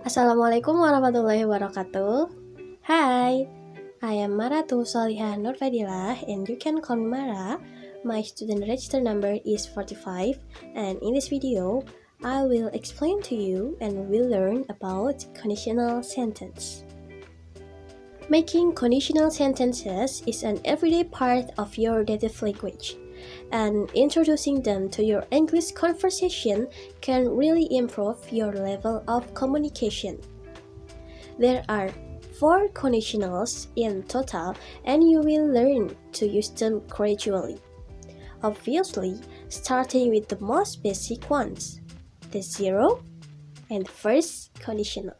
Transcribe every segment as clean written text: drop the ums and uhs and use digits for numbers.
Assalamualaikum warahmatullahi wabarakatuh. Hi, I am Maratu Sholikhah and you can call me Mara. My student register number is 45 and in this video, I will explain to you and we'll learn about conditional sentence. Making conditional sentences is an everyday part of your daily language, and introducing them to your English conversation can really improve your level of communication. There are 4 conditionals in total, and you will learn to use them gradually. Obviously, starting with the most basic ones, the zero and first conditional.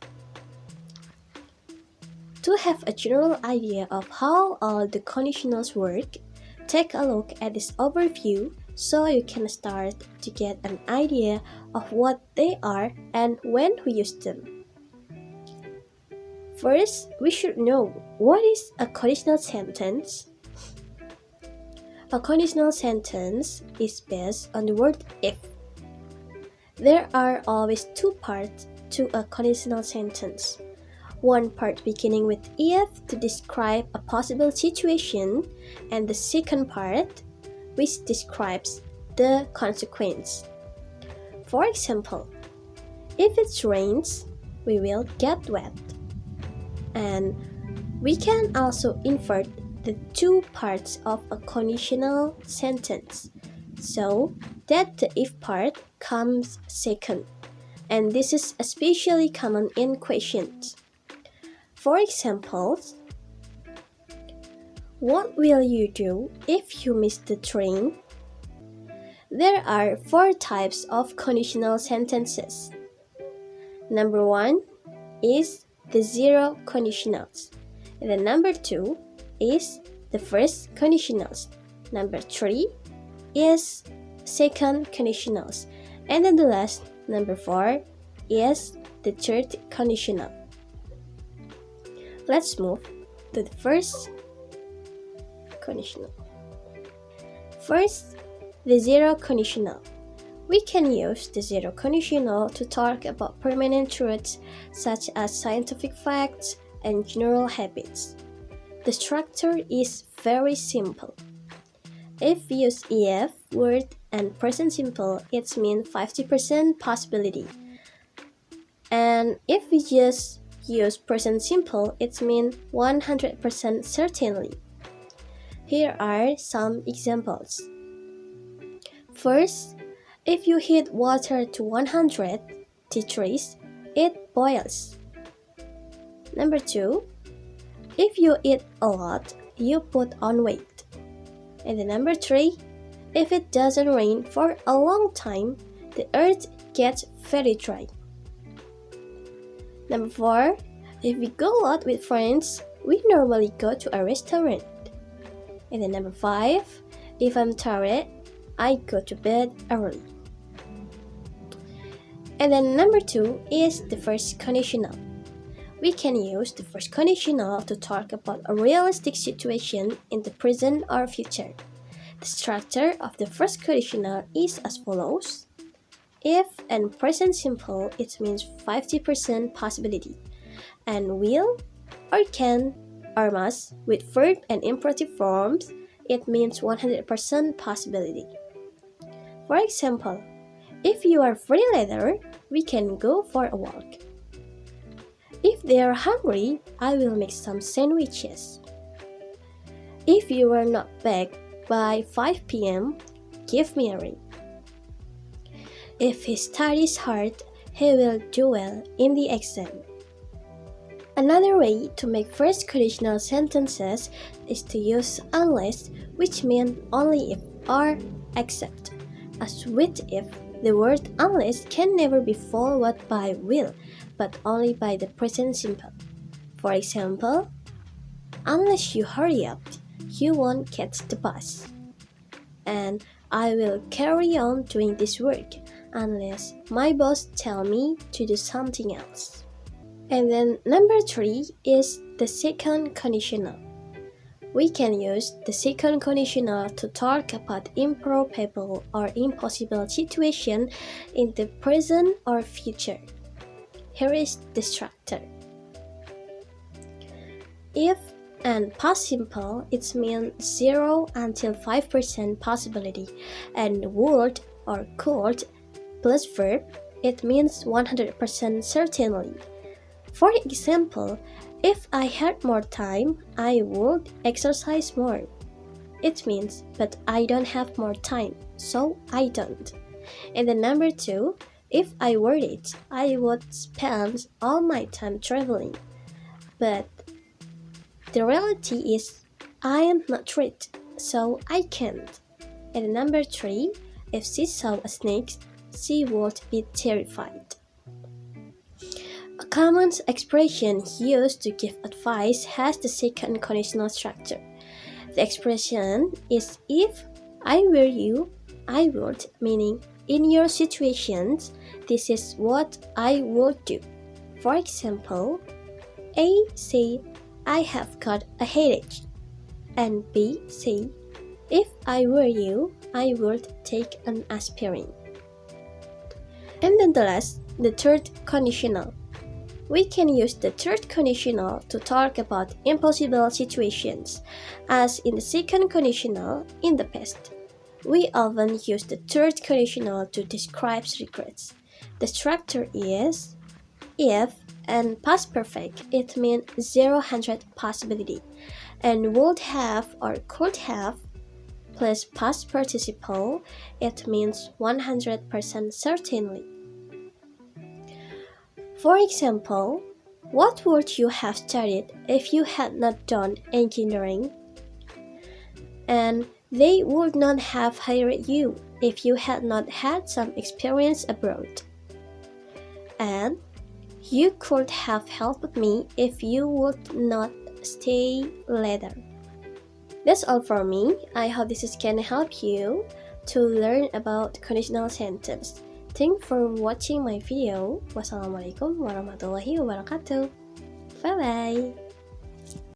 To have a general idea of how all the conditionals work, take a look at this overview so you can start to get an idea of what they are and when we use them. First, we should know what is a conditional sentence. A conditional sentence is based on the word if. There are always 2 parts to a conditional sentence. One part beginning with if to describe a possible situation, and the second part which describes the consequence. For example, if it rains, we will get wet. And we can also invert the 2 parts of a conditional sentence so that the if part comes second, and this is especially common in questions. For example, what will you do if you miss the train? There are 4 types of conditional sentences. Number 1 is the zero conditionals. And then number 2 is the first conditionals. Number 3 is second conditionals. And then the last, number 4, is the third conditional. Let's move to the first conditional. First, the zero conditional. We can use the zero conditional to talk about permanent truths such as scientific facts and general habits. The structure is very simple. If we use if word and present simple, it means 50% possibility. And if we just use present simple, it means 100% certainly. Here are some examples. First, if you heat water to 100 degrees, it boils. Number 2, if you eat a lot, you put on weight. And the number 3, if it doesn't rain for a long time, the earth gets very dry. Number 4, if we go out with friends, we normally go to a restaurant. And then number 5, if I'm tired, I go to bed early. And then number 2 is the first conditional. We can use the first conditional to talk about a realistic situation in the present or future. The structure of the first conditional is as follows. If and present simple, it means 50% possibility. And will or can or must with verb and imperative forms, it means 100% possibility. For example, if you are free later, we can go for a walk. If they are hungry, I will make some sandwiches. If you are not back by 5 p.m., give me a ring. If he studies hard, he will do well in the exam. Another way to make first conditional sentences is to use unless, which means only if or except. As with if, the word unless can never be followed by will, but only by the present simple. For example, unless you hurry up, you won't catch the bus. And I will carry on doing this work unless my boss tells me to do something else. And then number 3 is the second conditional. We can use the second conditional to talk about improbable or impossible situation in the present or future. Here is the structure. If and past simple, it means 0 until 5% possibility, and would or could plus verb, it means 100% certainly. For example, if I had more time, I would exercise more. It means, but I don't have more time, so I don't. And the number 2, if I were it, I would spend all my time traveling. But the reality is, I am not rich, so I can't. And number 3, if she saw a snake, she would be terrified. A common expression used to give advice has the second conditional structure. The expression is if I were you, I would, meaning in your situations, this is what I would do. For example, A say, I have got a headache, and B say, if I were you, I would take an aspirin. And then the third conditional. We can use the third conditional to talk about impossible situations, as in the second conditional in the past. We often use the third conditional to describe regrets. The structure is if and past perfect, it means 0-100 possibility, and would have or could have plus past participle, it means 100% certainly. For example, what would you have studied if you had not done engineering? And they would not have hired you if you had not had some experience abroad. And you could have helped me if you would not stay later. That's all from me. I hope this can help you to learn about conditional sentence. Thanks for watching my video. Wassalamualaikum warahmatullahi wabarakatuh. Bye bye.